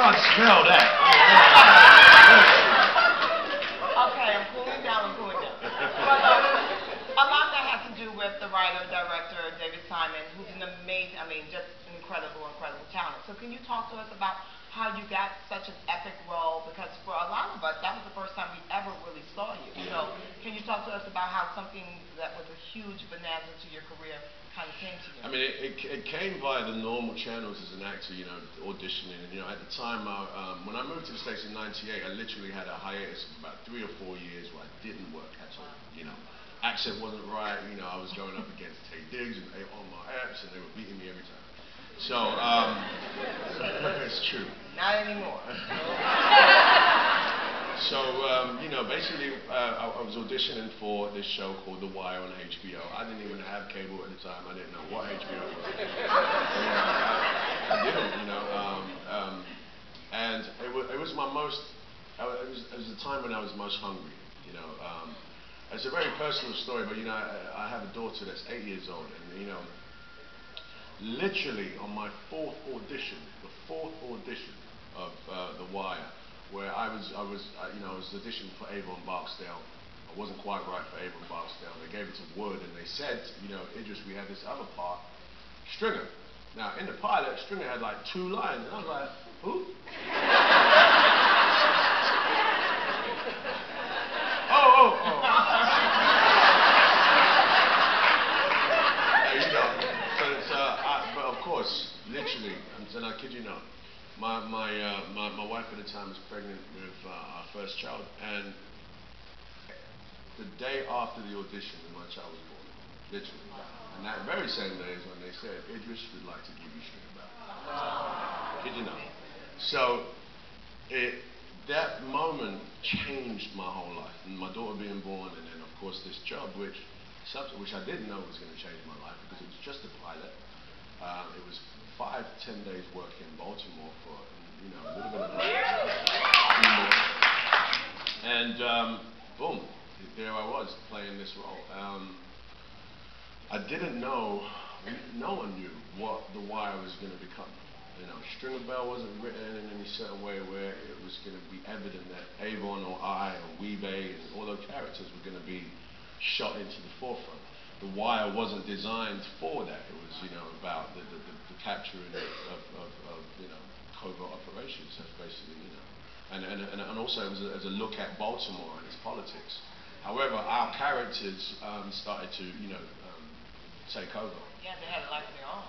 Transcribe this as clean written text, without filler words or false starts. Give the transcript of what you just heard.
can't smell that. Okay, I'm cooling down, But a lot that has to do with the writer, director, David Simon, who's an amazing, just incredible talent. So can you talk to us about how you got such an epic role? Because for a lot of us, that was the first time we ever really saw you. So can you talk to us about how something that was a huge bonanza to your career kind of came to you? It came via the normal channels as an actor, auditioning. And, at the time, when I moved to the States in '98, I literally had a hiatus of about 3 or 4 years where I didn't work at all, Accent wasn't right, I was going up against Tay Diggs and on my apps, and they were beating me every time. So, it's true. Not anymore. So, basically, I was auditioning for this show called The Wire on HBO. I didn't even have cable at the time. I didn't know what HBO was. I didn't, and it was my most, it was the time when I was most hungry, It's a very personal story, but, I have a daughter that's 8 years old, and, literally on my fourth audition of The Wire, where I was auditioning for Avon Barksdale. I wasn't quite right for Avon Barksdale. They gave it to Wood, and they said, Idris, we have this other part, Stringer. Now, in the pilot, Stringer had like 2 lines, and I was like, who? Oh. But of course, literally, and I kid you not, my wife at the time was pregnant with our first child, and the day after the audition, my child was born, literally. And that very same day is when they said, Idris would like to give you Stringer back. Kid you not. So, that moment changed my whole life. And my daughter being born, and then of course this job, which I didn't know was going to change my life because it was just a pilot. It was 5 to 10 days work in Baltimore for a little bit of money. And boom, there I was playing this role. I didn't know, no one knew what The Wire was going to become. Stringer Bell wasn't written in any certain way where it was going to be evident that Avon or I or Weebay and all those characters were going to be shot into the forefront. The Wire wasn't designed for that. It was, about the capturing of covert operations. That's basically, and also it was as a look at Baltimore and its politics. However, our characters started to, take over. Yeah, they had a life of their own.